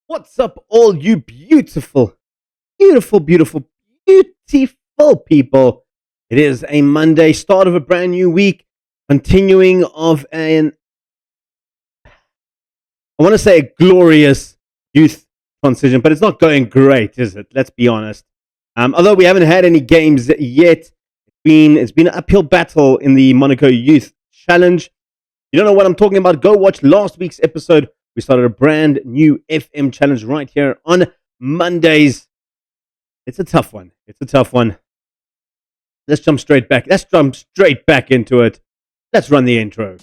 What's up, all you beautiful, beautiful, beautiful, beautiful people? It is a Monday, start of a brand new week, continuing of I want to say a glorious youth transition, but it's not going great, is it? Let's be honest. Although we haven't had any games yet, it's been an uphill battle in the Monaco Youth Challenge. You don't know what I'm talking about? Go watch last week's episode. We started a brand new FM challenge right here on Mondays. It's a tough one. It's a tough one. Let's jump straight back. Let's jump straight back into it. Let's run the intro.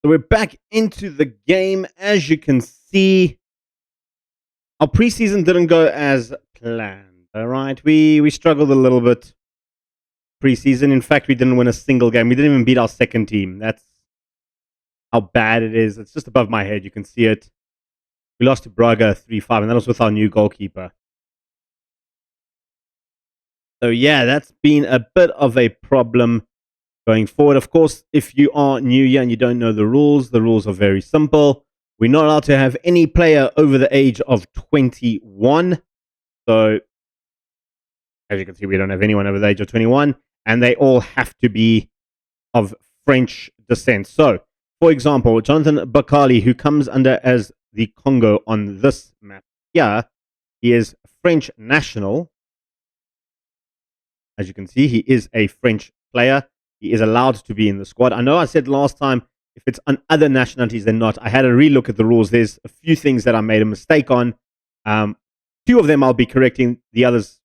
So we're back into the game. As you can see, our preseason didn't go as planned. All right, we struggled a little bit preseason. In fact, we didn't win a single game. We didn't even beat our second team. That's how bad it is. It's just above my head. You can see it. We lost to Braga 3-5, and that was with our new goalkeeper. So yeah, that's been a bit of a problem going forward. Of course, if you are new here and you don't know the rules are very simple. We're not allowed to have any player over the age of 21. So, as you can see, we don't have anyone over the age of 21, and they all have to be of French descent. So, for example, Jonathan Bakali, who comes under as the Congo on this map here, he is French national. As you can see, he is a French player. He is allowed to be in the squad. I know I said last time, if it's on other nationalities than not, I had a relook at the rules. There's a few things that I made a mistake on. Two of them I'll be correcting. The others,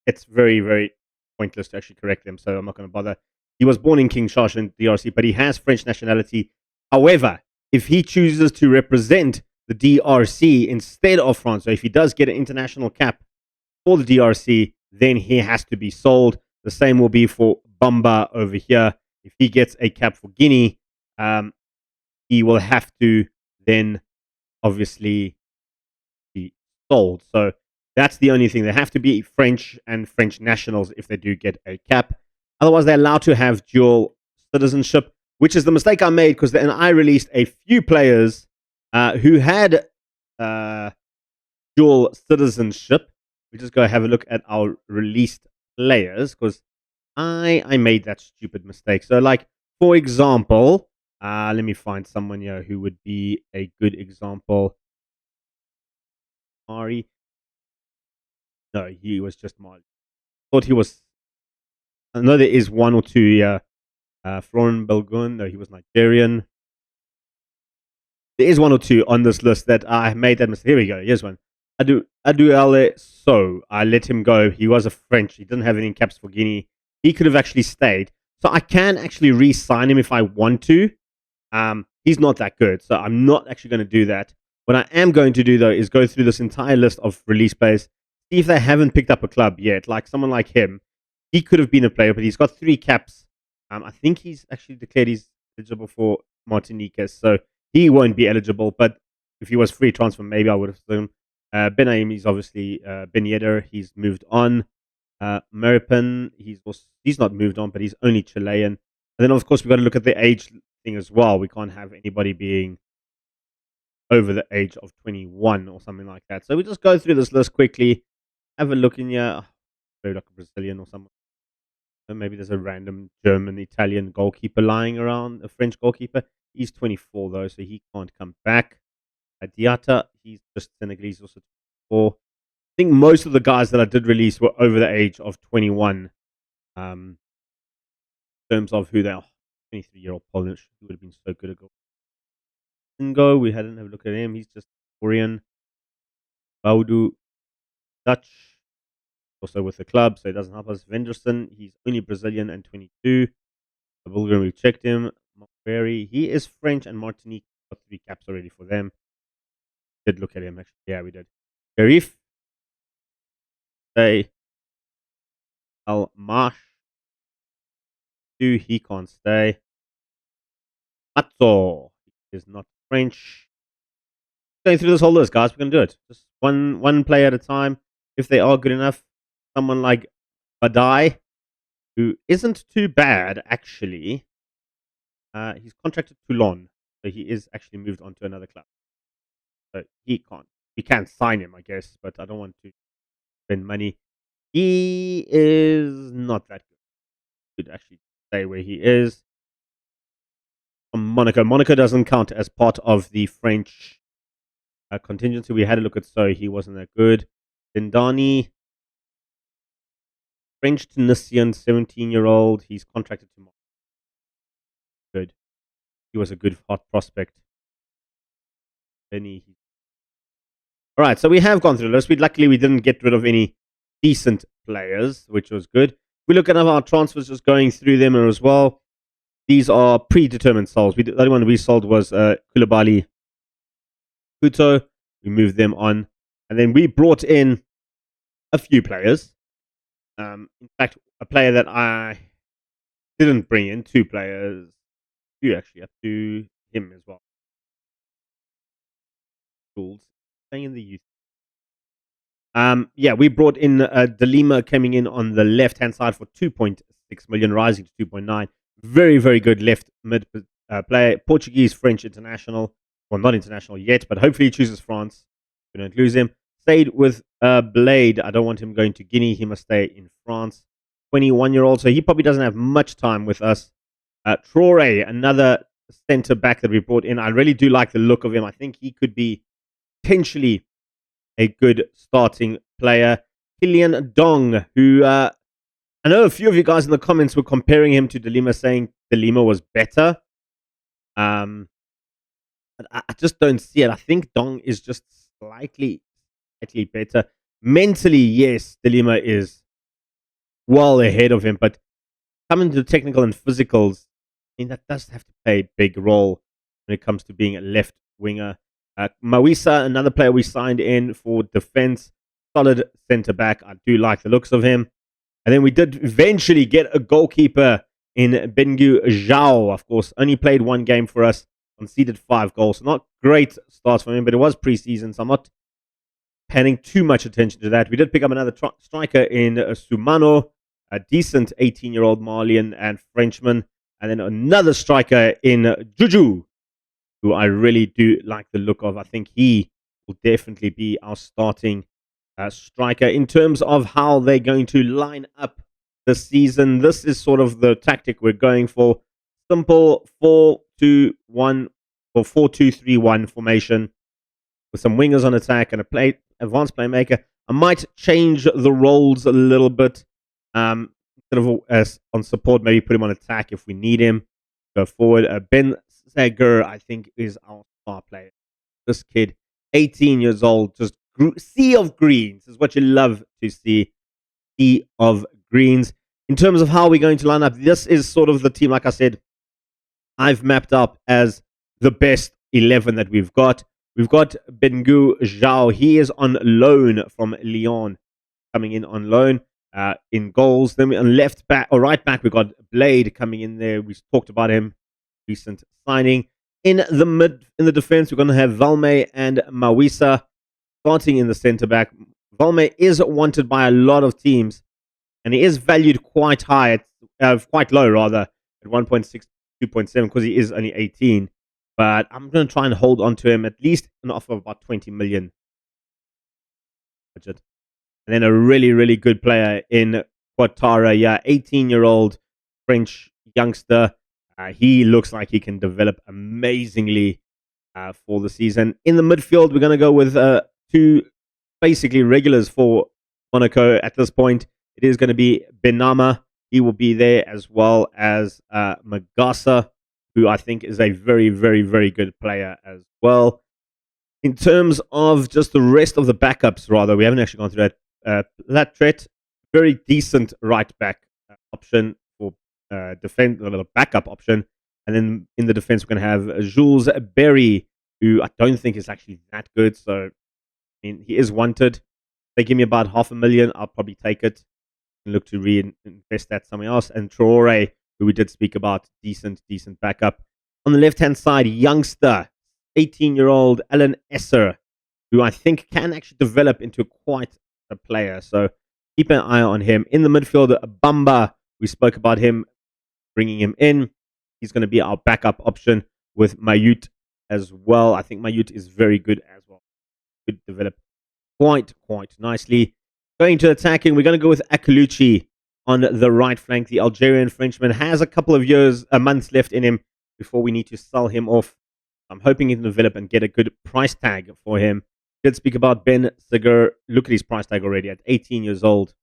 it's very, very pointless to actually correct them, so I'm not going to bother. He was born in Kinshasa in DRC, but he has French nationality. However, if he chooses to represent the DRC instead of France, so if he does get an international cap for the DRC, then he has to be sold. The same will be for Bamba over here. If he gets a cap for Guinea, he will have to then obviously be sold. So that's the only thing. They have to be French and French nationals if they do get a cap. Otherwise, they're allowed to have dual citizenship, which is the mistake I made because then I released a few players who had dual citizenship. We just go have a look at our released players because I made that stupid mistake. So, like, for example, let me find someone here who would be a good example. Mari. No, he was just Mali. Thought he was. I know there is one or two here. Florin Belgun. No, he was Nigerian. There is one or two on this list that I made that mistake. Here we go. Here's one. Aduale So. I let him go. He was a French. He didn't have any caps for Guinea. He could have actually stayed. So I can actually re-sign him if I want to. He's not that good. So I'm not actually going to do that. What I am going to do, though, is go through this entire list of release players, see if they haven't picked up a club yet. Like someone like him, he could have been a player, but he's got 3 caps. I think he's actually declared he's eligible for Martinique. So he won't be eligible. But if he was free transfer, maybe I would have sold him. Benaim, he's obviously Ben Yedder. He's moved on. Meripin, he's not moved on, but he's only Chilean. And then, of course, we've got to look at the age thing as well. We can't have anybody being over the age of 21 or something like that. So we just go through this list quickly, have a look in here. Maybe like a Brazilian or something. Or maybe there's a random German, Italian goalkeeper lying around, a French goalkeeper. He's 24, though, so he can't come back. Diata, he's just Senegalese, also 24. I think most of the guys that I did release were over the age of 21. In terms of who they are. 23-year-old Polish, who would have been so good at goal. Singo, we hadn't have a look at him. He's just Korean. Baudu, Dutch, also with the club, so it doesn't help us. Venderson, he's only Brazilian and 22. The Bulgarian, we checked him. Montberry, he is French, and Martinique got 3 caps already for them. Did look at him, actually. Yeah, we did. Sharif, El Marsh. He can't stay. Matzo is not French. Going through this whole list, guys. We're going to do it. Just one player at a time. If they are good enough. Someone like Badai, who isn't too bad, actually. He's contracted to Toulon. So he is actually moved on to another club. So he can't. We can't sign him, I guess. But I don't want to spend money. He is not that good. Could actually stay where he is. From Monaco. Monaco doesn't count as part of the French contingency. We had a look at, so he wasn't that good. Dindani, French Tunisian, 17-year-old. He's contracted to Monaco. Good. He was a good hot prospect. All right, so we have gone through the list. Luckily, we didn't get rid of any decent players, which was good. We look at our transfers, just going through them as well. These are predetermined solds. The only one we sold was Koulibaly, Kuto. We moved them on. And then we brought in a few players. In fact, a player that I didn't bring in, two players. You actually up to him as well. Jules, playing in the youth. We brought in Delima coming in on the left-hand side for 2.6 million, rising to 2.9. Very, very good left mid player. Portuguese, French international. Well, not international yet, but hopefully he chooses France. We don't lose him. Stayed with Blade. I don't want him going to Guinea. He must stay in France. 21-year-old, so he probably doesn't have much time with us. Traore, another centre back that we brought in. I really do like the look of him. I think he could be potentially a good starting player. Kylian Dong, who I know a few of you guys in the comments were comparing him to Delima, saying Delima was better. But I just don't see it. I think Dong is just slightly better. Mentally, yes, Delima is well ahead of him, but coming to the technical and physicals, I mean, that does have to play a big role when it comes to being a left winger. Mawisa, another player we signed in for defense, solid centre back. I do like the looks of him. And then we did eventually get a goalkeeper in Bengu Zhao. Of course, only played one game for us, conceded 5 goals. So not great starts for him, but it was preseason, so I'm not paying too much attention to that. We did pick up another striker in Sumano, a decent 18-year-old Malian and Frenchman. And then another striker in Juju, who I really do like the look of. I think he will definitely be our starting striker. In terms of how they're going to line up this season, this is sort of the tactic we're going for. Simple 4-2-1 or 4-2-3-1 formation with some wingers on attack and advanced playmaker. I might change the roles a little bit. Instead of on support, maybe put him on attack if we need him. Go forward. Ben Sager, I think, is our star player. This kid, 18 years old, just sea of greens is what you love to see. Sea of greens. In terms of how we're going to line up, this is sort of the team, like I said, I've mapped up as the best 11 that we've got. We've got Bengu Zhao. He is on loan from Lyon, coming in on loan. In goals, then on left back or right back, we've got Blade coming in there. We talked about him, recent signing. In the defense, we're going to have Valme and Mawisa starting in the centre back. Valme is wanted by a lot of teams, and he is valued quite high, quite low rather, at 1.6, 2.7, because he is only 18. But I'm going to try and hold on to him, at least an offer of about 20 million budget. And then a really, really good player in Ouattara, 18-year-old French youngster. He looks like he can develop amazingly for the season. In the midfield, we're going to go with 2 basically regulars for Monaco at this point. It is going to be Benama. He will be there, as well as Magasa, who I think is a very, very, very good player as well. In terms of just the rest of the backups, rather, we haven't actually gone through that. Latret, very decent right back option for defense, a backup option. And then in the defense, we're going to have Jules Berry, who I don't think is actually that good. So, I mean, he is wanted. They give me about 500,000, I'll probably take it. look to reinvest that somewhere else. And Traore, who we did speak about, decent backup. On the left-hand side, youngster, 18-year-old Alan Esser, who I think can actually develop into quite a player. So keep an eye on him. In the midfield, Bamba, we spoke about him, bringing him in. He's going to be our backup option with Mayut as well. I think Mayut is very good as well. Could develop quite nicely. Going to attacking, we're going to go with Akaluchi on the right flank. The Algerian Frenchman has a couple of months left in him before we need to sell him off. I'm hoping he can develop and get a good price tag for him. Did speak about Ben Seger. Look at his price tag already at 18 years old.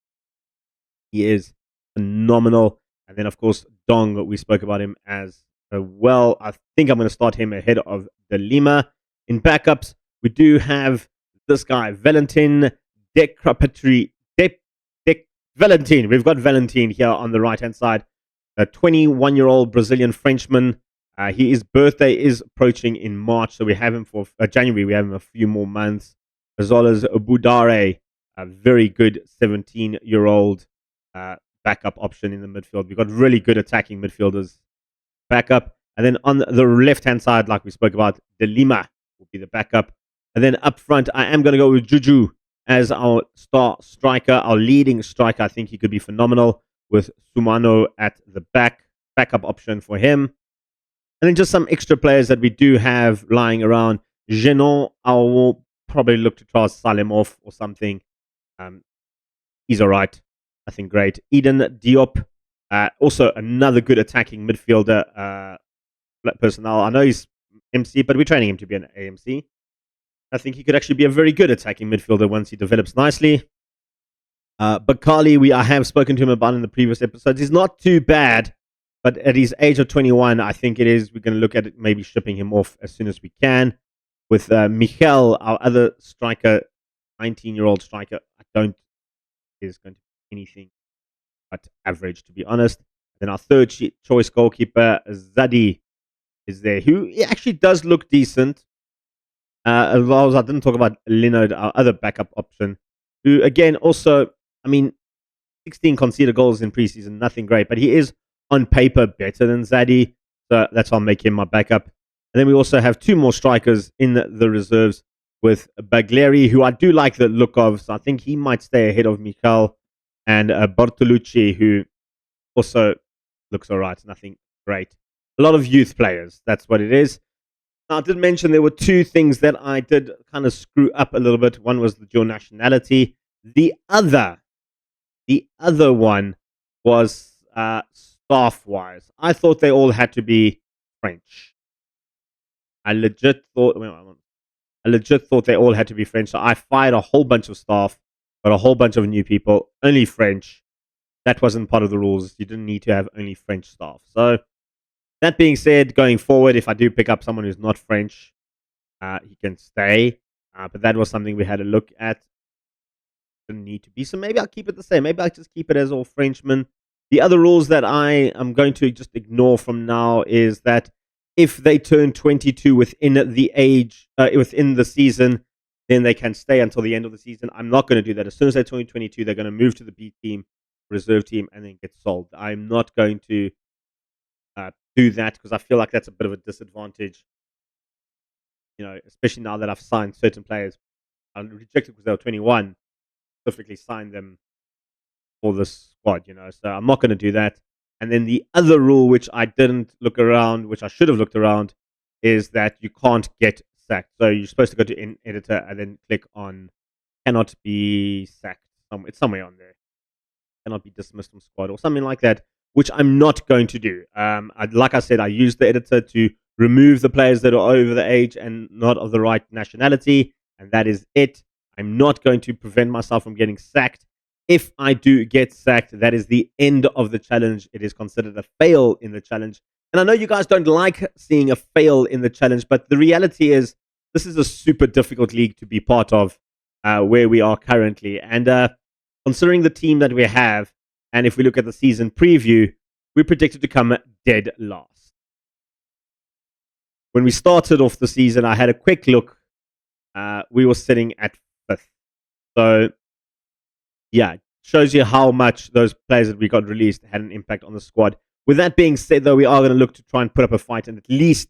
He is phenomenal. And then, of course, Dong, we spoke about him as well. I think I'm going to start him ahead of De Lima. In backups, we do have this guy, Valentin Valentin. We've got Valentin here on the right-hand side. A 21-year-old Brazilian Frenchman. His birthday is approaching in March, so we have him for January. We have him a few more months. As well as Budare, a very good 17-year-old backup option in the midfield. We've got really good attacking midfielders backup. And then on the left-hand side, like we spoke about, De Lima will be the backup. And then up front, I am going to go with Juju as our star striker, our leading striker. I think he could be phenomenal with Sumano at the backup option for him. And then just some extra players that we do have lying around. Genon, I will probably look to try to sell him off or something. He's all right. I think great. Eden Diop, also another good attacking midfielder personnel. I know he's MC, but we're training him to be an AMC. I think he could actually be a very good attacking midfielder once he develops nicely. Bakali, I have spoken to him about in the previous episodes. He's not too bad. But at his age of 21, I think we're going to look at it, maybe shipping him off as soon as we can. With Michel, our other striker, 19-year-old striker, I don't think is going to be anything but average, to be honest. Then our third choice goalkeeper, Zadi, is there, who actually does look decent. As well as I didn't talk about Leonard, our other backup option, who, again, also, 16 conceded goals in preseason, nothing great, but he is on paper better than Zadie, so that's why I'll make him my backup. And then we also have two more strikers in the reserves with Baglieri, who I do like the look of, so I think he might stay ahead of Michal, and Bortolucci, who also looks all right, nothing great. A lot of youth players, that's what it is. Now, I did mention there were two things that I did kind of screw up a little bit. One was the dual nationality. The other one was staff-wise. I thought they all had to be French. I legit thought they all had to be French. So I fired a whole bunch of staff, but a whole bunch of new people, only French. That wasn't part of the rules. You didn't need to have only French staff. So that being said, going forward, if I do pick up someone who's not French, he can stay. But that was something we had a look at. Didn't need to be. So maybe I'll keep it the same. Maybe I'll just keep it as all Frenchmen. The other rules that I am going to just ignore from now is that if they turn 22 within the season, then they can stay until the end of the season. I'm not going to do that. As soon as they turn 22, they're going to move to the B team, reserve team, and then get sold. I'm not going to do that because I feel like that's a bit of a disadvantage. Especially now that I've signed certain players. I rejected because they were 21. Specifically signed them for this squad, so I'm not going to do that. And then the other rule, which I didn't look around, which I should have looked around, is that you can't get sacked. So you're supposed to go to editor and then click on cannot be sacked. It's somewhere on there. Cannot be dismissed from squad or something like that, which I'm not going to do. Like I said, I used the editor to remove the players that are over the age and not of the right nationality, and that is it. I'm not going to prevent myself from getting sacked. If I do get sacked, that is the end of the challenge. It is considered a fail in the challenge. And I know you guys don't like seeing a fail in the challenge, but the reality is this is a super difficult league to be part of where we are currently. And considering the team that we have, and if we look at the season preview, we're predicted to come dead last. When we started off the season, I had a quick look. We were sitting at 5th. So, yeah, shows you how much those players that we got released had an impact on the squad. With that being said, though, we are going to look to try and put up a fight and at least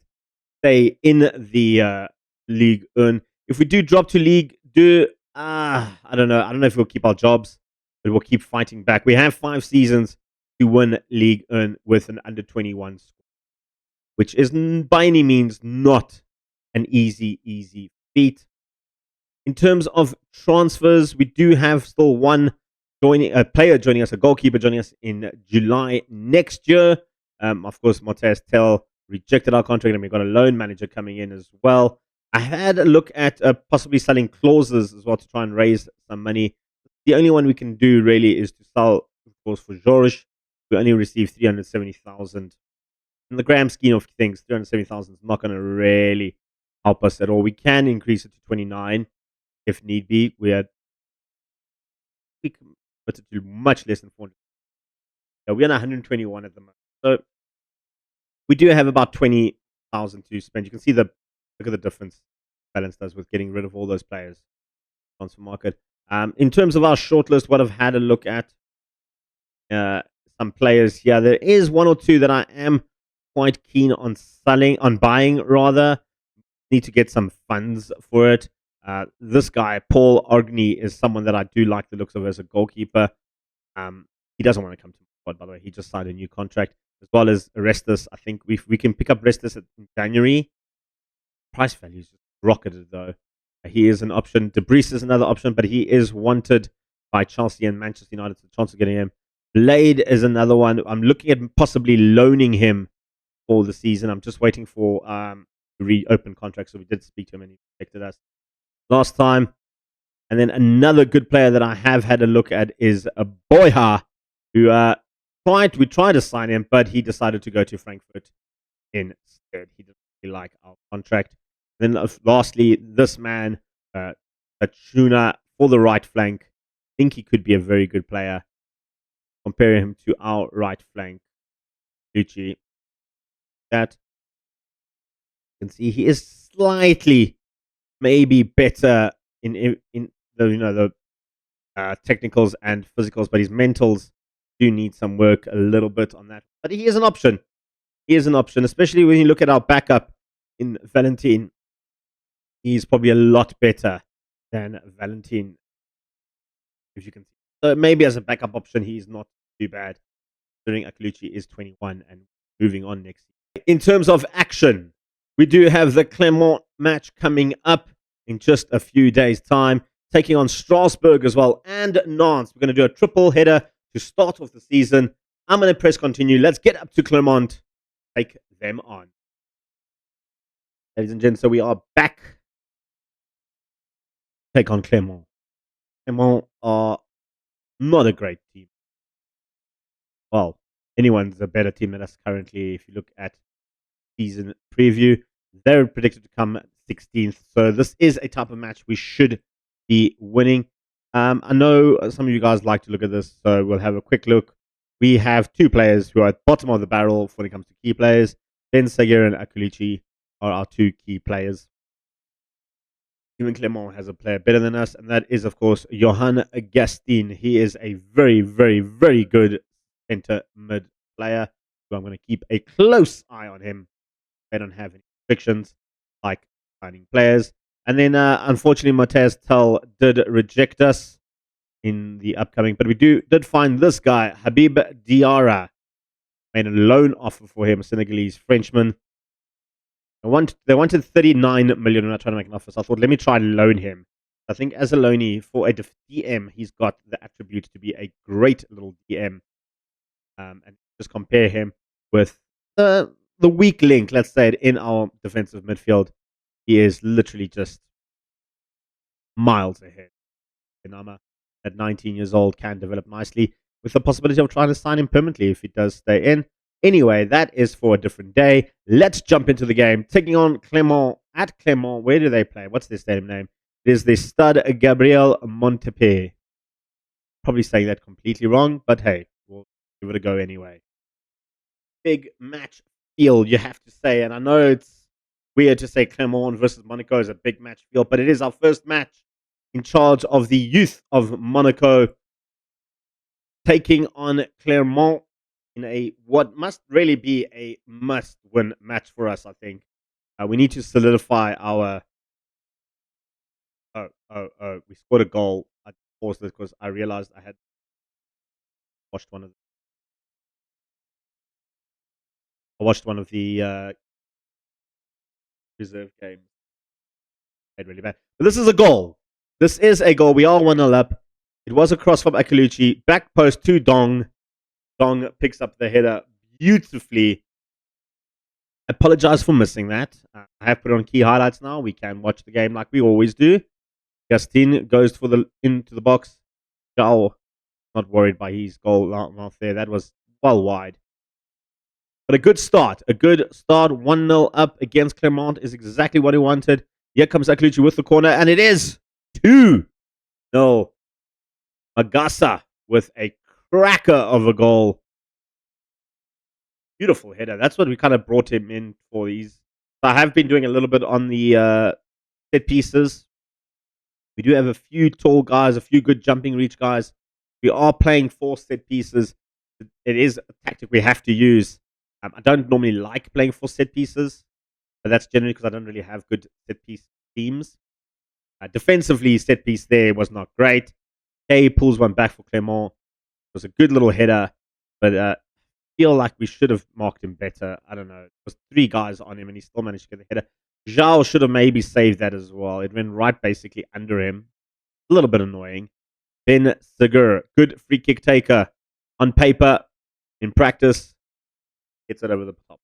stay in the League 1. If we do drop to League 2, I don't know. I don't know if we'll keep our jobs, but we'll keep fighting back. We have 5 seasons to win League 1 with an under 21 squad, which is by any means not an easy feat. In terms of transfers, we do have still one player joining us, a goalkeeper joining us in July next year. Of course, Montez Tell rejected our contract, and we've got a loan manager coming in as well. I had a look at possibly selling clauses as well to try and raise some money. The only one we can do really is to sell, of course, for George. We only received 370,000. In the grand scheme of things, 370,000 is not going to really help us at all. We can increase it to 29 if need be. We committed to much less than 400. Yeah, we're on 121 at the moment. So we do have about 20,000 to spend. You can see look at the difference balance does with getting rid of all those players transfer market. In terms of our shortlist, what I've had a look at some players here. There is one or two that I am quite keen on buying rather. Need to get some funds for it. This guy, Paul Orgney, is someone that I do like the looks of as a goalkeeper. He doesn't want to come to my squad, by the way. He just signed a new contract, as well as Restus. I think we can pick up Restus in January. Price value is rocketed, though. He is an option. Debris is another option, but he is wanted by Chelsea and Manchester United. So the chance of getting him. Blade is another one. I'm looking at possibly loaning him for the season. I'm just waiting for reopen contract. So we did speak to him and he rejected us last time. And then another good player that I have had a look at is a Boyha, who we tried to sign him, but he decided to go to Frankfurt instead. He didn't really like our contract. And then lastly, this man, Tachuna, for the right flank. I think he could be a very good player. Comparing him to our right flank, Lucci. That you can see he is slightly maybe better in the technicals and physicals, but his mentals do need some work a little bit on that. But he is an option. He is an option, especially when you look at our backup in Valentin. He's probably a lot better than Valentin, if you can see. So maybe as a backup option, he's not too bad. Considering Aklucci is 21 and moving on next year. In terms of action, we do have the Clermont match coming up in just a few days' time, taking on Strasbourg as well and Nantes. We're going to do a triple header to start off the season. I'm going to press continue. Let's get up to Clermont. Take them on. Ladies and gents, so we are back. Take on Clermont. Clermont are not a great team. Well, anyone's a better team than us currently. If you look at season preview, they're predicted to come 16th. So this is a type of match we should be winning. I know some of you guys like to look at this, so we'll have a quick look. We have 2 players who are at the bottom of the barrel when it comes to key players. Ben Sager and Akulici are our 2 key players. Even Clermont has a player better than us, and that is, of course, Johan Gastin. He is a very, very, very good center mid player. So I'm going to keep a close eye on him. They don't have any restrictions like signing players. And then, unfortunately, Montez Tell did reject us in the upcoming. But we did find this guy, Habib Diarra. Made a loan offer for him, a Senegalese Frenchman. They wanted 39 million when I tried to make an offer. So I thought, let me try and loan him. I think as a loanee for a DM, he's got the attributes to be a great little DM. And just compare him with the weak link, let's say, in our defensive midfield. He is literally just miles ahead. Inama, at 19 years old, can develop nicely with the possibility of trying to sign him permanently if he does stay in. Anyway, that is for a different day. Let's jump into the game. Taking on Clermont. At Clermont, where do they play? What's their stadium name? It is the Stade Gabriel Montepé. Probably saying that completely wrong, but hey, we'll give it a go anyway. Big match feel, you have to say. And I know it's weird to say Clermont versus Monaco is a big match feel, but it is our first match in charge of the youth of Monaco. taking on Clermont in a what must really be a must-win match for us. I think we need to solidify our. Oh! We scored a goal. I paused it because I realized I had watched one of. I watched one of the reserve games. Played really bad, but this is a goal. This is a goal. We are 1-0 up. It was a cross from Akaluchi. Back post to Dong. Dong picks up the header beautifully. Apologize for missing that. I have put on key highlights now. We can watch the game like we always do. Justin goes for the into the box. Zhao, not worried by his goal out there. That was well wide. But a good start. A good start. 1-0 up against Clermont is exactly what he wanted. Here comes Akaluchi with the corner, and it is 2-0. Magasa with a cracker of a goal. Beautiful header. That's what we kind of brought him in for these. So I have been doing a little bit on the set pieces. We do have a few tall guys, a few good jumping reach guys. We are playing 4 set pieces. It is a tactic we have to use. I don't normally like playing 4 set pieces, but that's generally because I don't really have good set piece teams. Defensively, set piece there was not great. Kay pulls one back for Clermont. It was a good little header, but feel like we should have marked him better. I don't know. It was 3 guys on him, and he still managed to get the header. Zhao should have maybe saved that as well. It went right basically under him. A little bit annoying. Ben Segur, good free kick taker. On paper, in practice, gets it over the top.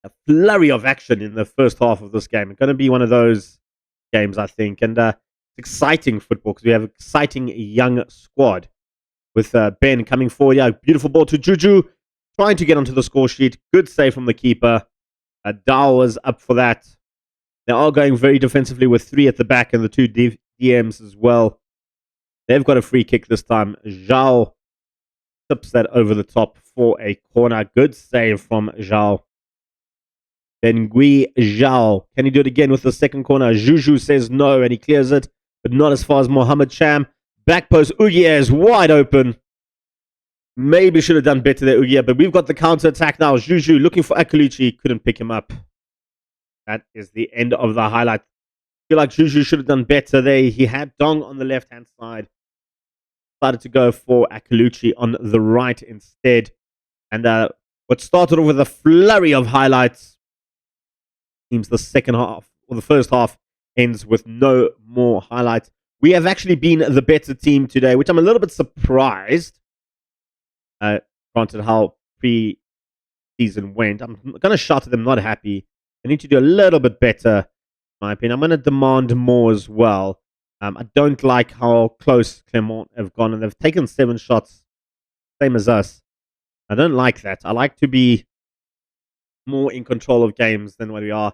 A flurry of action in the first half of this game. It's going to be one of those games, I think. And it's exciting football because we have an exciting young squad. With Ben coming forward. Yeah, beautiful ball to Juju. Trying to get onto the score sheet. Good save from the keeper. Dao was up for that. They are going very defensively with 3 at the back and the 2 DMs as well. They've got a free kick this time. Zhao tips that over the top for a corner. Good save from Zhao. Bengui Zhao. Can he do it again with the second corner? Juju says no and he clears it, but not as far as Mohammed Sham. Back post, Ugia is wide open. Maybe should have done better there, Ugia, but we've got the counter attack now. Juju looking for Akaluchi, couldn't pick him up. That is the end of the highlight. I feel like Juju should have done better there. He had Dong on the left-hand side. Decided to go for Akaluchi on the right instead. And what started off with a flurry of highlights seems the second half, or the first half, ends with no more highlights. We have actually been the better team today, which I'm a little bit surprised. Granted how pre-season went. I'm going to shout at them, not happy. I need to do a little bit better, in my opinion. I'm going to demand more as well. I don't like how close Clermont have gone, and they've taken 7 shots, same as us. I don't like that. I like to be more in control of games than what we are.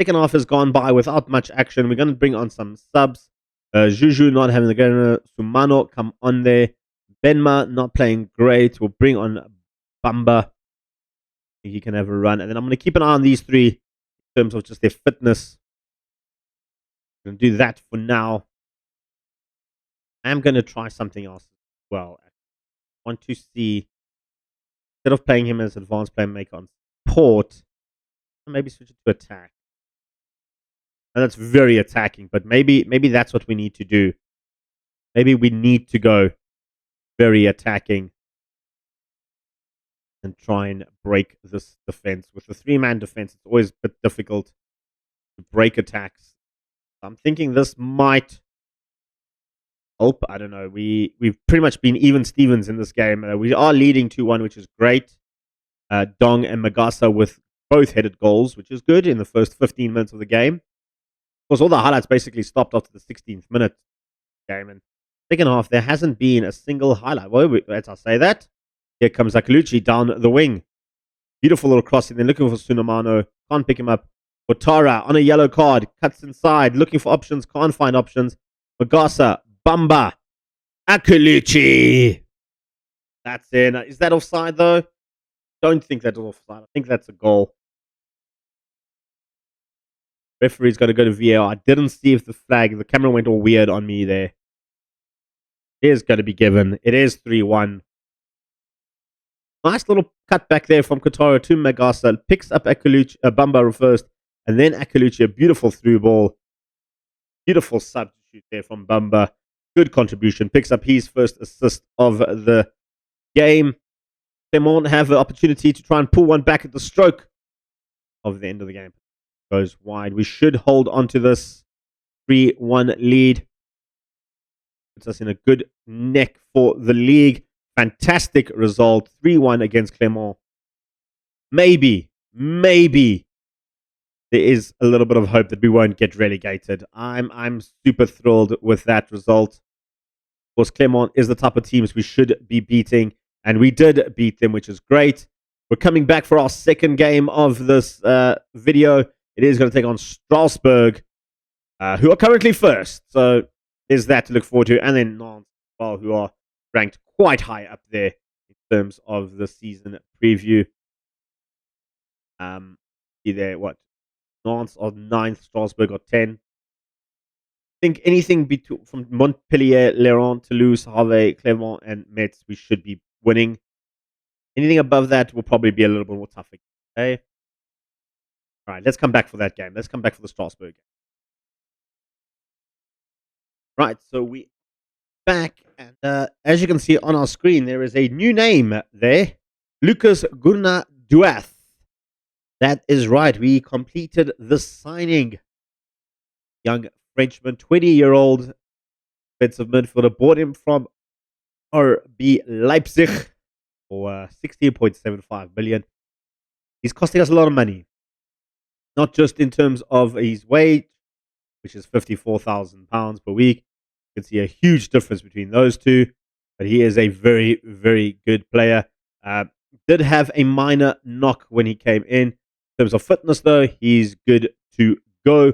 Second half has gone by without much action. We're going to bring on some subs. Juju not having the game. Sumano come on there. Benma not playing great. We'll bring on Bamba. He can have a run. And then I'm going to keep an eye on these 3 in terms of just their fitness. I'm going to do that for now. I'm going to try something else as well. I want to see, instead of playing him as advanced playmaker on support, maybe switch it to attack. And that's very attacking, but maybe that's what we need to do. Maybe we need to go very attacking and try and break this defense. With the 3-man defense, it's always a bit difficult to break attacks. I'm thinking this might help. I don't know. We've pretty much been even Stevens in this game. We are leading 2-1, which is great. Dong and Magasa with both headed goals, which is good in the first 15 minutes of the game. Of course, all the highlights basically stopped after the 16th minute game. And second half, there hasn't been a single highlight. Well, let's say that. Here comes Akaluchi down the wing. Beautiful little crossing. They're looking for Sunamano. Can't pick him up. Otara on a yellow card. Cuts inside. Looking for options. Can't find options. Magasa. Bamba. Akaluchi. That's in. Is that offside, though? Don't think that's offside. I think that's a goal. Referee's got to go to VAR. I didn't see if the camera went all weird on me there. It is going to be given. It is 3-1. Nice little cut back there from Kotaro to Magasa. Picks up Bamba first, and then Akaluchi. A beautiful through ball. Beautiful substitute there from Bamba. Good contribution. Picks up his first assist of the game. Clermont have the opportunity to try and pull one back at the stroke of the end of the game. Goes wide. We should hold on to this 3-1 lead. Puts us in a good neck for the league. Fantastic result. 3-1 against Clermont. Maybe there is a little bit of hope that we won't get relegated. I'm super thrilled with that result. Of course, Clermont is the type of teams we should be beating, and we did beat them, which is great. We're coming back for our second game of this video. It is going to take on Strasbourg, who are currently first. So there's that to look forward to. And then Nantes, well, who are ranked quite high up there in terms of the season preview. Either what? Nantes are 9th, Strasbourg are 10. I think anything from Montpellier, Lérand, Toulouse, Harvey, Clermont, and Metz, we should be winning. Anything above that will probably be a little bit more tough. Okay? All right, let's come back for that game. Let's come back for the Strasbourg game. Right, so we back, and as you can see on our screen, there is a new name there. Lucas Gourna-Duath. That is right. We completed the signing. Young Frenchman, 20-year-old defensive midfielder, bought him from RB Leipzig for 16.75 million. He's costing us a lot of money. Not just in terms of his wage, which is £54,000 per week. You can see a huge difference between those two. But he is a very, very good player. Did have a minor knock when he came in. In terms of fitness, though, he's good to go.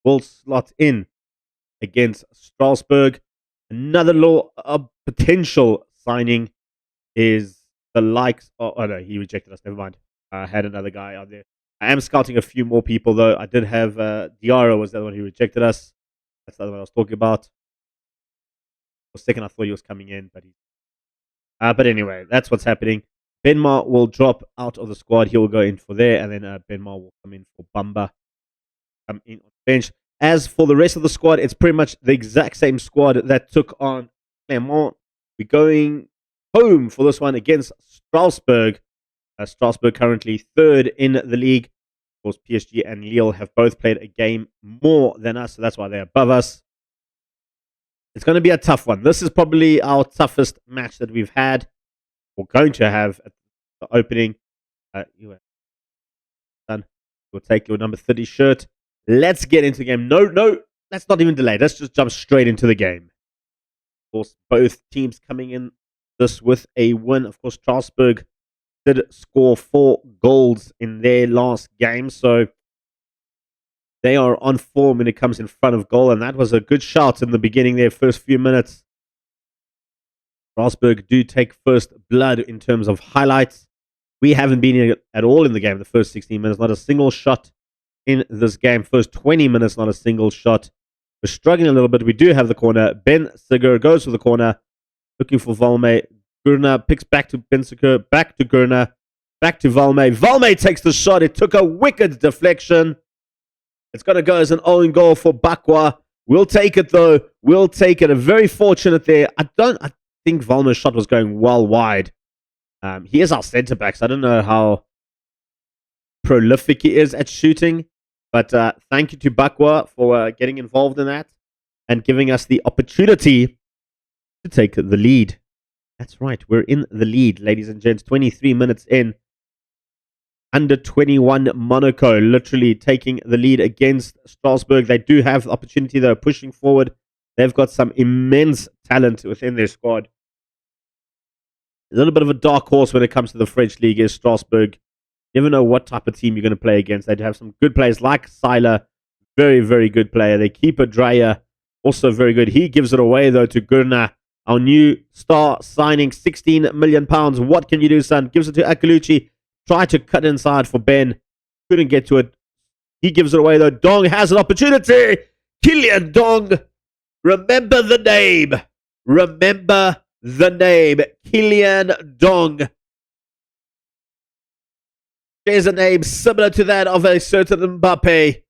Will slot in against Strasbourg. Another little potential signing is the likes of... Oh, no, he rejected us. Never mind. I had another guy out there. I am scouting a few more people, though. I did have Diarra was the other one who rejected us. That's the other one I was talking about. For a second, I thought he was coming in, but anyway, that's what's happening. Benmar will drop out of the squad. He will go in for there, and then Benmar will come in for Bamba. Come in on the bench. As for the rest of the squad, it's pretty much the exact same squad that took on Clermont. We're going home for this one against Strasbourg. Strasbourg currently third in the league. Of course, PSG and Lille have both played a game more than us, so that's why they're above us. It's going to be a tough one. This is probably our toughest match that we've had, or going to have at the opening. We'll take your number 30 shirt. Let's get into the game. No, let's not even delay. Let's just jump straight into the game. Of course, both teams coming in this with a win. Of course, Strasbourg did score 4 goals in their last game, so they are on form when it comes in front of goal, and that was a good shot in the beginning there, first few minutes. Strasbourg do take first blood in terms of highlights. We haven't been at all in the game the first 16 minutes, not a single shot in this game. First 20 minutes, not a single shot. We're struggling a little bit. We do have the corner. Ben Sigur goes for the corner, looking for Valme. Gourna picks back to Ben Sigur, back to Gourna, back to Valme. Valme takes the shot. It took a wicked deflection. It's going to go as an own goal for Bakwa. We'll take it, though. We'll take it. A very fortunate there. I think Valme's shot was going well wide. He is our centre back, so I don't know how prolific he is at shooting. But thank you to Bakwa for getting involved in that and giving us the opportunity to take the lead. That's right. We're in the lead, ladies and gents. 23 minutes in. Under 21 Monaco literally taking the lead against Strasbourg. They do have the opportunity, though, pushing forward. They've got some immense talent within their squad. A little bit of a dark horse when it comes to the French league is Strasbourg. You never know what type of team you're going to play against. They do have some good players like Seiler. Very, very good player. Their keeper, Dreyer, also very good. He gives it away, though, to Gourna. Our new star signing, £16 million. What can you do, son? Gives it to Akaluchi. Try to cut inside for Ben. Couldn't get to it. He gives it away, though. Dong has an opportunity. Kylian Dong. Remember the name. Remember the name Kylian Dong. There's a name similar to that of a certain Mbappe,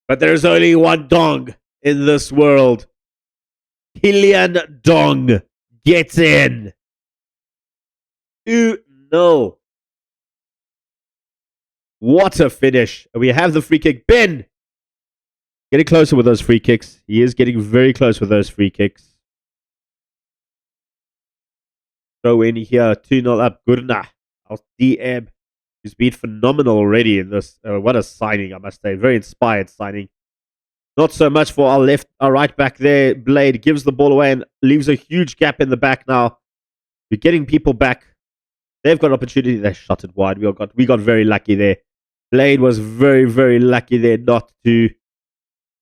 but there's only one Dong in this world. Kylian Dong gets in. 2-0. What a finish. We have the free kick. Ben getting closer with those free kicks. He is getting very close with those free kicks. Throw in here. 2-0 up. Gurna. Our DM, who's been phenomenal already in this. What a signing, I must say. Very inspired signing. Not so much for our right back there. Blade gives the ball away and leaves a huge gap in the back now. We're getting people back. They've got opportunity. They shot it wide. We got very lucky there. Blade was very, very lucky there not to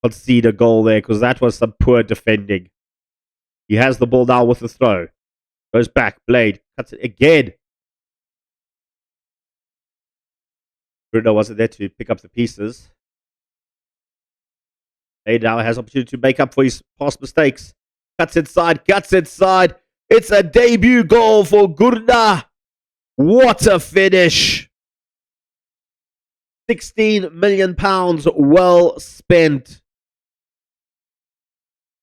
concede a goal there, because that was some poor defending. He has the ball now with the throw. Goes back. Blade cuts it again. Bruno wasn't there to pick up the pieces. Blade now has opportunity to make up for his past mistakes. Cuts inside. It's a debut goal for Gurna. What a finish. £16 million well spent.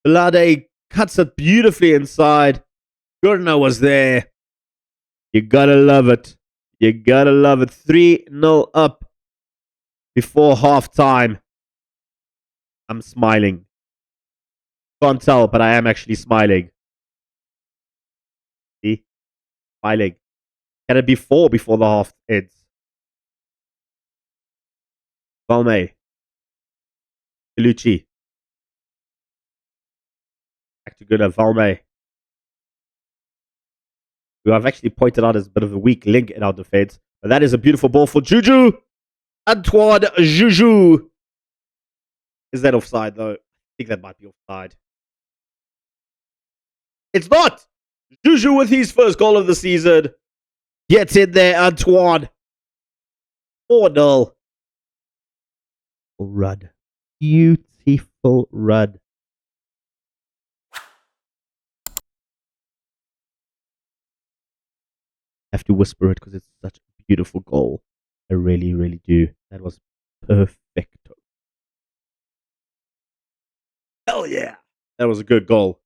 Blade cuts it beautifully inside. Gurna was there. You gotta love it. 3-0 up before half time. I'm smiling. Can't tell, but I am actually smiling. See? Smiling. Can it be 4 before the half ends? Valme. Colucci. Back to Gunnar. Valme. Who I've actually pointed out as a bit of a weak link in our defense. But that is a beautiful ball for Juju. Antoine Juju. Is that offside, though? I think that might be offside. It's not! Juju with his first goal of the season. Gets in there, Antoine. 4-0. Run. Beautiful run. I have to whisper it because it's such a beautiful goal. I really, really do. That was perfecto. Hell yeah. That was a good goal.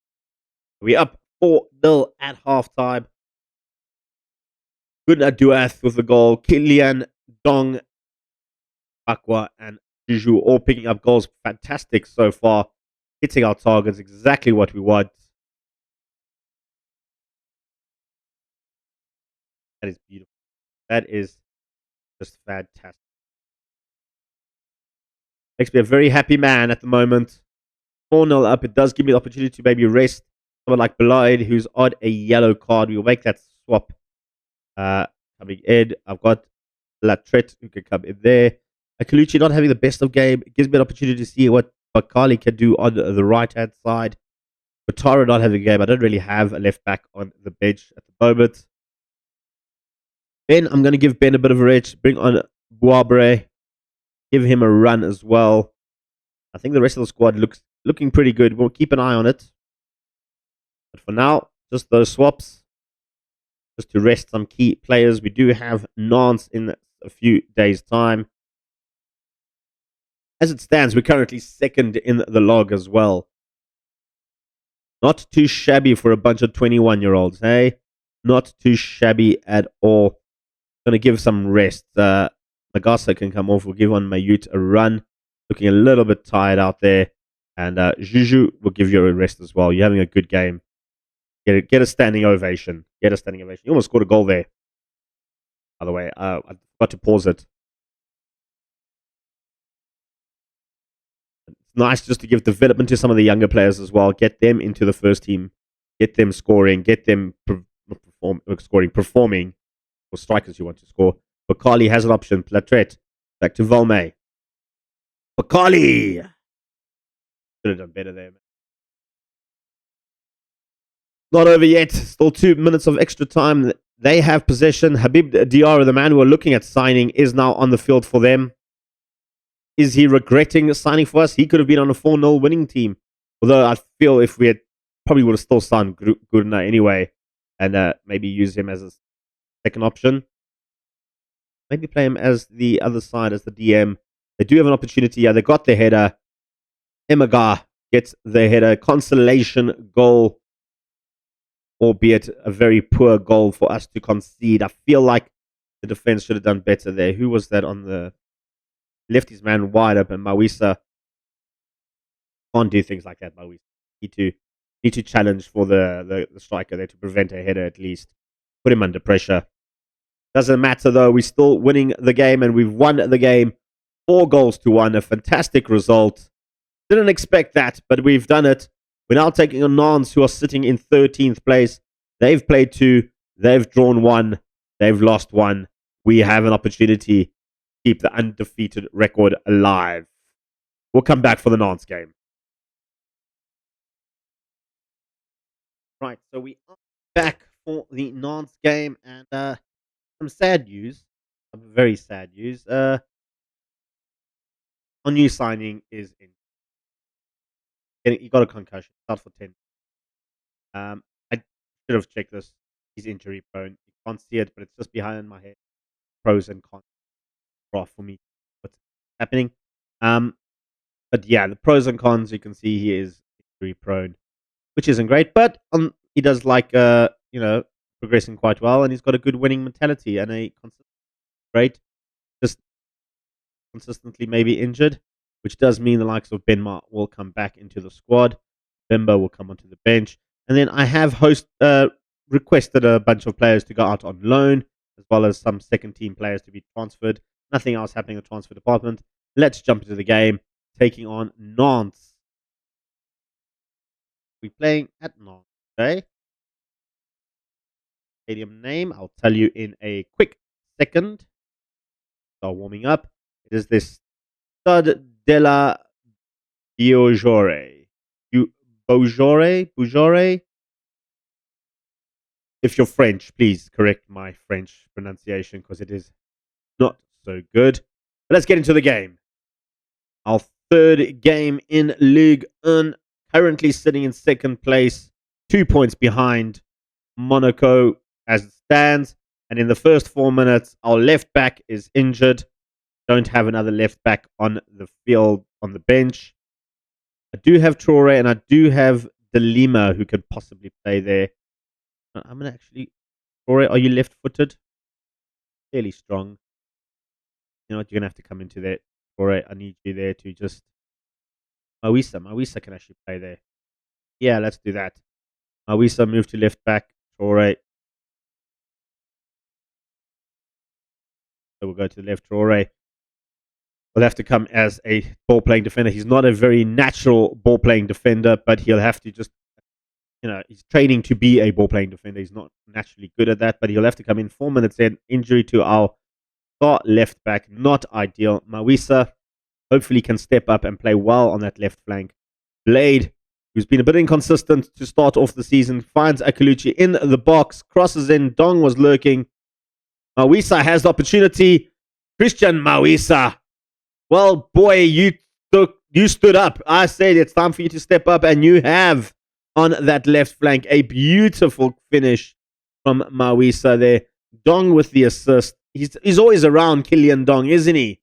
We're up 4-0 at halftime. Good Aduath with the goal. Kylian Dong, Aqua, and Juju all picking up goals. Fantastic so far. Hitting our targets. Exactly what we want. That is beautiful. That is just fantastic. Makes me a very happy man at the moment. 4-0 up. It does give me the opportunity to maybe rest someone like Blade, who's on a yellow card. We'll make that swap coming in. I've got Latret who can come in there. Colucci not having the best of game. It gives me an opportunity to see what Bakali can do on the right-hand side. Batara not having a game. I don't really have a left back on the bench at the moment. Ben, I'm going to give Ben a bit of a rest. Bring on Boabre. Give him a run as well. I think the rest of the squad looking pretty good. We'll keep an eye on it. But for now, just those swaps. Just to rest some key players. We do have Nantes in a few days' time. As it stands, we're currently second in the log as well. Not too shabby for a bunch of 21-year-olds, hey? Not too shabby at all. Going to give some rest. Nagasa can come off. We'll give on Mayut a run. Looking a little bit tired out there. And Juju will give you a rest as well. You're having a good game. Get a standing ovation. Get a standing ovation. You almost scored a goal there. By the way, I forgot to pause it. It's nice just to give development to some of the younger players as well. Get them into the first team. Get them scoring. Get them performing. For strikers you want to score. Bakali has an option. Platret. Back to Valme. Bakali! Should have done better there, man. Not over yet. Still 2 minutes of extra time. They have possession. Habib Diarra, the man who are looking at signing, is now on the field for them. Is he regretting signing for us? He could have been on a 4-0 winning team. Although I feel if we had probably would have still signed Gurna anyway, and maybe use him as a second option. Maybe play him as the other side, as the DM. They do have an opportunity. Yeah, they got the header. Emaga gets the header. Consolation goal, albeit a very poor goal for us to concede. I feel like the defense should have done better there. Who was that on the left? His man wide open. Mawisa can't do things like that. Mawisa need to challenge for the striker there to prevent a header at least. Put him under pressure. Doesn't matter though. We're still winning the game, and we've won the game 4-1. A fantastic result. Didn't expect that, but we've done it. We're now taking on Nantes, who are sitting in 13th place. They've played 2. They've drawn 1. They've lost 1. We have an opportunity to keep the undefeated record alive. We'll come back for the Nantes game. Right, so we are back for the Nantes game, and some sad news. Some very sad news. Our new signing is in. He got a concussion. Out for 10. I should have checked this. He's injury prone. You can't see it, but it's just behind my head. Pros and cons for me. What's happening? But yeah, the pros and cons, you can see he is injury prone, which isn't great. But he does like progressing quite well, and he's got a good winning mentality and a great, just consistently maybe injured, which does mean the likes of Benma will come back into the squad. Bemba will come onto the bench. And then I have requested a bunch of players to go out on loan, as well as some second-team players to be transferred. Nothing else happening in the transfer department. Let's jump into the game, taking on Nantes. We're playing at Nantes, okay? Stadium name, I'll tell you in a quick second. Start warming up. It is this Stade de la Beaujore. Beaujore? If you're French, please correct my French pronunciation, because it is not so good. But let's get into the game. Our third game in Ligue 1. Currently sitting in second place, 2 points behind Monaco as it stands. And in the first 4 minutes, our left back is injured. Don't have another left back on the field, on the bench. I do have Traore and I do have De Lima, who could possibly play there. I'm going to actually... Traore, are you left-footed? Fairly strong. You know what? You're going to have to come into that. Traore, I need you there to just... Mawisa can actually play there. Yeah, let's do that. Mawisa move to left back. Traore. So we'll go to the left. Traore will have to come as a ball-playing defender. He's not a very natural ball-playing defender, but he'll have to just, he's training to be a ball-playing defender. He's not naturally good at that, but he'll have to come in 4 minutes in. Injury to our star left back, not ideal. Mawisa hopefully can step up and play well on that left flank. Blade, who's been a bit inconsistent to start off the season, finds Akaluchi in the box, crosses in. Dong was lurking. Mawisa has the opportunity. Christian Mawisa. Well, boy, you stood up. I said it's time for you to step up, and you have on that left flank. A beautiful finish from Mawisa there. Dong with the assist. He's always around, Kylian Dong, isn't he?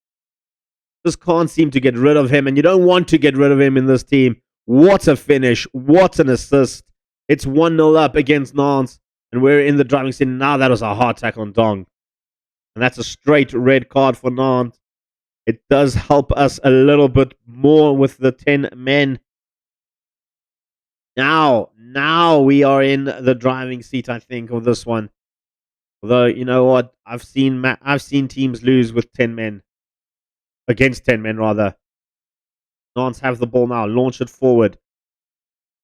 Just can't seem to get rid of him, and you don't want to get rid of him in this team. What a finish. What an assist. It's 1-0 up against Nantes, and we're in the driving seat. Now that was a hard tackle on Dong. And that's a straight red card for Nantes. It does help us a little bit more with the 10 men. Now we are in the driving seat, I think, of this one. Although, you know what? I've seen teams lose with 10 men. Against 10 men, rather. Nantes have the ball now. Launch it forward.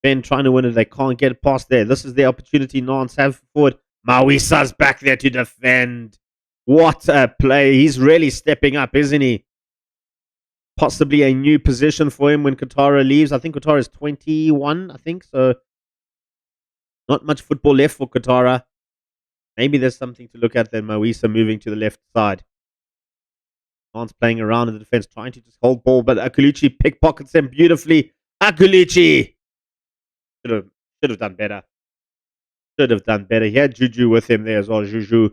Ben trying to win it. They can't get past there. This is the opportunity Nantes have forward. Mawisa's back there to defend. What a play. He's really stepping up, isn't he? Possibly a new position for him when Katara leaves. I think Katara is 21, so not much football left for Katara. Maybe there's something to look at then. Mawisa moving to the left side. Nantes playing around in the defense, trying to just hold ball, but Akaluchi pickpockets him beautifully. Akaluchi! Should have Should have done better. Should have done better. He had Juju with him there as well. Juju.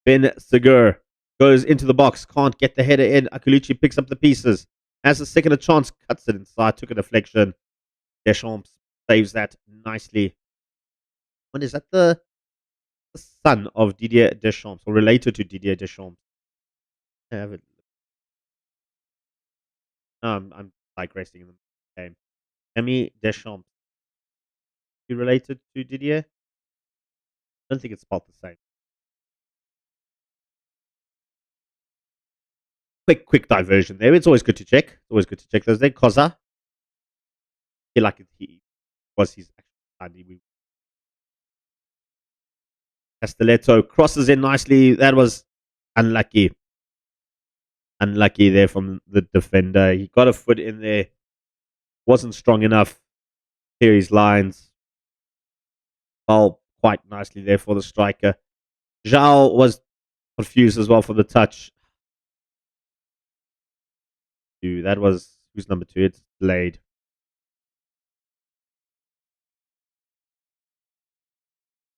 Ben Segur goes into the box. Can't get the header in. Akuluchi picks up the pieces. Has a second a chance. Cuts it inside. Took a deflection. Deschamps saves that nicely. What is that? The son of Didier Deschamps, or related to Didier Deschamps? I have it. No, I'm digressing in the game. Camille Deschamps. You related to Didier? I don't think it's spelled the same. Quick diversion there. It's always good to check. It's always good to check those there. Koza. I feel like he was his actual. Castelletto crosses in nicely. That was unlucky. Unlucky there from the defender. He got a foot in there. Wasn't strong enough. Clear his lines. Ball quite nicely there for the striker. Zhao was confused as well for the touch. That was, who's number 2? It's delayed.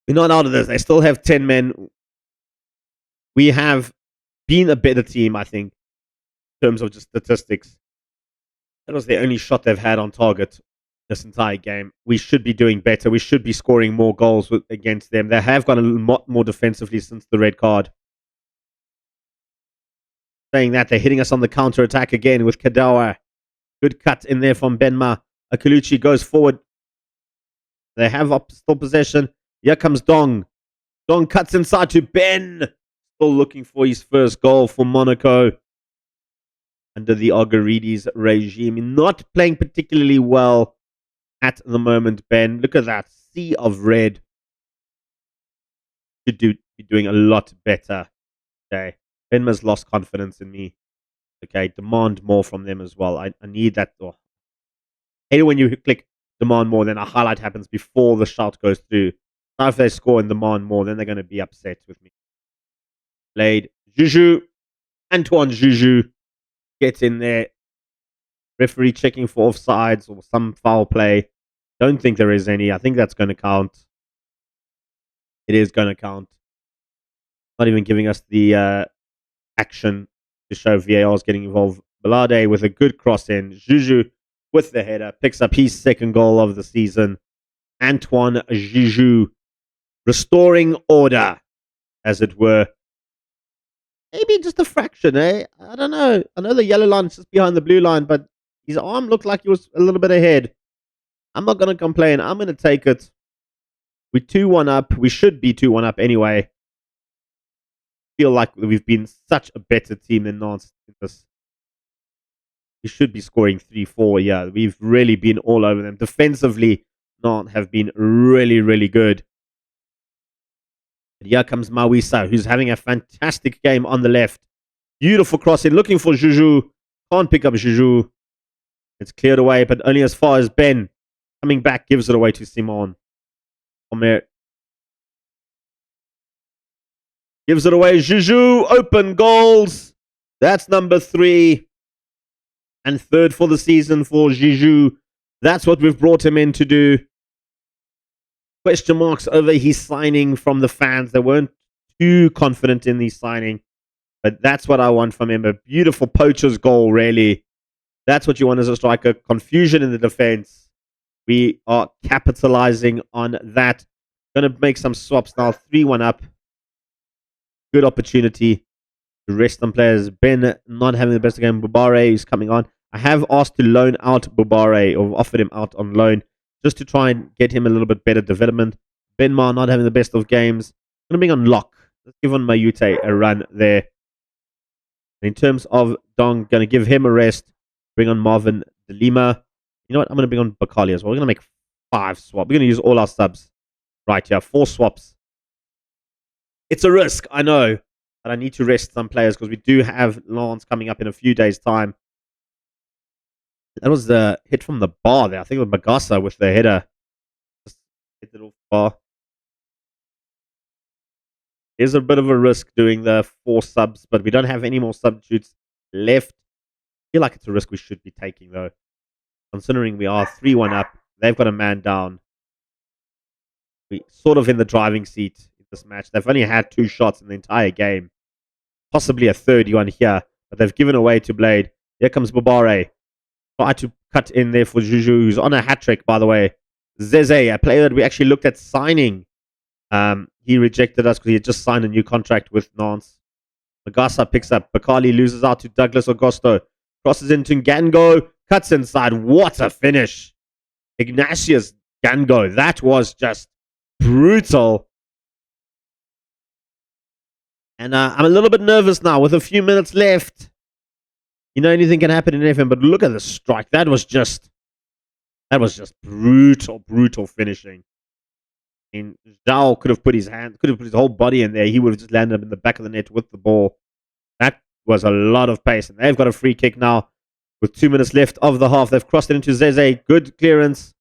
We're not out of this. They still have 10 men. We have been a better team, I think, in terms of just statistics. That was the only shot they've had on target this entire game. We should be doing better. We should be scoring more goals against them. They have got a lot more defensively since the red card. Saying that, they're hitting us on the counter-attack again with Kadawa. Good cut in there from Benma. Akuluchi goes forward. They have still possession. Here comes Dong. Dong cuts inside to Ben. Still looking for his first goal for Monaco under the Argarides regime. Not playing particularly well at the moment, Ben. Look at that sea of red. Should be doing a lot better today. Benma's lost confidence in me. Okay, demand more from them as well. I need that. I hate it when you click demand more, then a highlight happens before the shout goes through. Now if they score and demand more, then they're going to be upset with me. Played Juju. Antoine Juju gets in there. Referee checking for offsides or some foul play. Don't think there is any. I think that's going to count. It is going to count. Not even giving us the action to show VAR is getting involved. Balade with a good cross in. Juju with the header. Picks up his second goal of the season. Antoine Juju restoring order, as it were. Maybe just a fraction, eh? I don't know. I know the yellow line is just behind the blue line, but his arm looked like he was a little bit ahead. I'm not going to complain. I'm going to take it. We're 2-1 up. We should be 2-1 up anyway. Feel like we've been such a better team than Nantes in this. We should be scoring 3-4. Yeah, we've really been all over them. Defensively, Nantes have been really, really good. And here comes Mawisa, who's having a fantastic game on the left. Beautiful crossing, looking for Juju. Can't pick up Juju. It's cleared away, but only as far as Ben. Coming back, gives it away to Simon. Omer gives it away. Juju, open goals. That's number 3. And 3rd for the season for Juju. That's what we've brought him in to do. Question marks over his signing from the fans. They weren't too confident in the signing. But that's what I want from him. A beautiful poacher's goal, really. That's what you want as a striker. Confusion in the defense. We are capitalizing on that. Going to make some swaps now. 3-1 up. Good opportunity to rest some players. Ben not having the best game. Bubare is coming on. I have asked to loan out Bubare, or offered him out on loan, just to try and get him a little bit better development. Benma not having the best of games. I'm going to bring on Locke. Let's give on Mayute a run there. And in terms of Dong, going to give him a rest. Bring on Marvin De Lima. You know what? I'm going to bring on Bakali as well. We're going to make 5 swaps. We're going to use all our subs right here. 4 swaps. It's a risk, I know. But I need to rest some players because we do have Lance coming up in a few days' time. That was the hit from the bar there. I think it was Magasa with the header. Just hit it off the bar. There's a bit of a risk doing the 4 subs, but we don't have any more substitutes left. I feel like it's a risk we should be taking, though. Considering we are 3-1 up, they've got a man down. We sort of in the driving seat in this match. They've only had 2 shots in the entire game. Possibly a third one here, but they've given away to Blade. Here comes Babare. Try to cut in there for Juju, who's on a hat-trick, by the way. Zeze, a player that we actually looked at signing. He rejected us because he had just signed a new contract with Nantes. Magasa picks up. Bakali loses out to Douglas Augusto. Crosses into Gango. Cuts inside. What a finish. Ignatius Gango. That was just brutal. And I'm a little bit nervous now with a few minutes left. You know, anything can happen in FM, but look at the strike. That was just brutal finishing. I mean, Zhao could have put his whole body in there. He would have just landed up in the back of the net with the ball. That was a lot of pace. And they've got a free kick now with 2 minutes left of the half. They've crossed it into Zeze. Good clearance.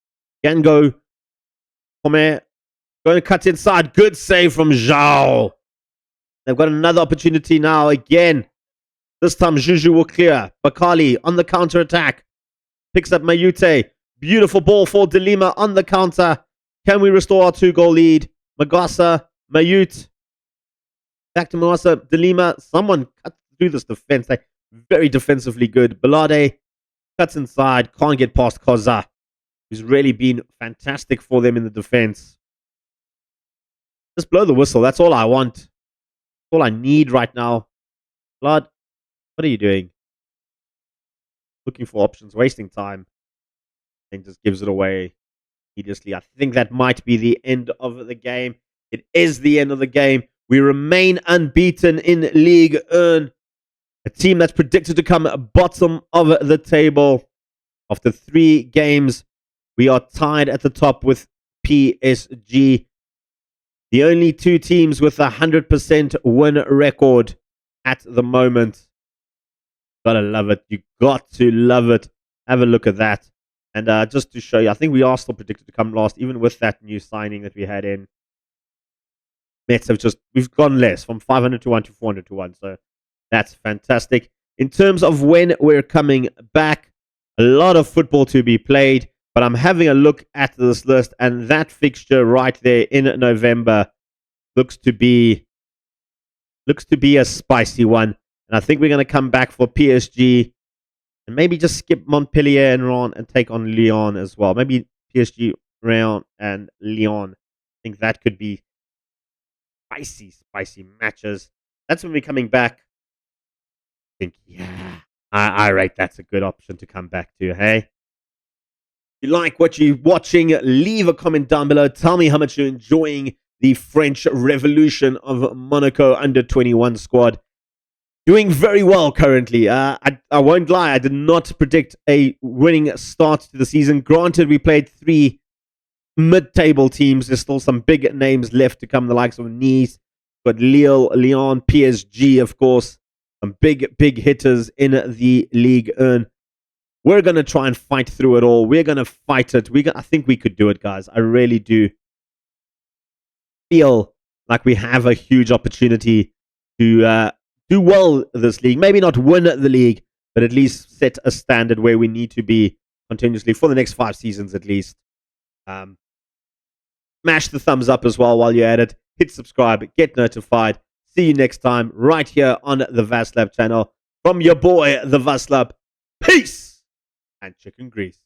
Gango. Homer going to cut inside. Good save from Zhao. They've got another opportunity now again. This time Juju will clear. Bakali on the counter attack. Picks up Mayute. Beautiful ball for Delima on the counter. Can we restore our 2-goal lead? Magasa, Mayute. Back to Magasa, Delima. Someone cut through this defense. They're very defensively good. Balade cuts inside. Can't get past Koza, who's really been fantastic for them in the defense. Just blow the whistle. That's all I want. That's all I need right now. Blood, what are you doing? Looking for options, wasting time. And just gives it away immediately. I think that might be the end of the game. It is the end of the game. We remain unbeaten in League 1. A team that's predicted to come bottom of the table. After 3 games, we are tied at the top with PSG. The only 2 teams with a 100% win record at the moment. Gotta love it. You got to love it. Have a look at that. And just to show you, I think we are still predicted to come last, even with that new signing that we had in. Mets have we've gone less, from 500 to 1 to 400 to 1. So that's fantastic. In terms of when we're coming back, a lot of football to be played. But I'm having a look at this list, and that fixture right there in November looks to be a spicy one. And I think we're going to come back for PSG. And maybe just skip Montpellier and Rouen and take on Lyon as well. Maybe PSG, Rouen, and Lyon. I think that could be spicy matches. That's when we're coming back. I think, yeah, I rate that's a good option to come back to, hey? If you like what you're watching, leave a comment down below. Tell me how much you're enjoying the French Revolution of Monaco under-21 squad. Doing very well currently. I won't lie, I did not predict a winning start to the season. Granted, we played 3 mid-table teams. There's still some big names left to come, the likes of Nice, but Lille, Lyon, PSG, of course. Some big hitters in the League 1. We're going to try and fight through it all. We're going to fight it. I think we could do it, guys. I really do feel like we have a huge opportunity to do well this league. Maybe not win the league, but at least set a standard where we need to be continuously for the next 5 seasons at least. Smash the thumbs up as well while you're at it. Hit subscribe. Get notified. See you next time right here on the Vaslab channel. From your boy, the Vaslab. Peace and chicken grease.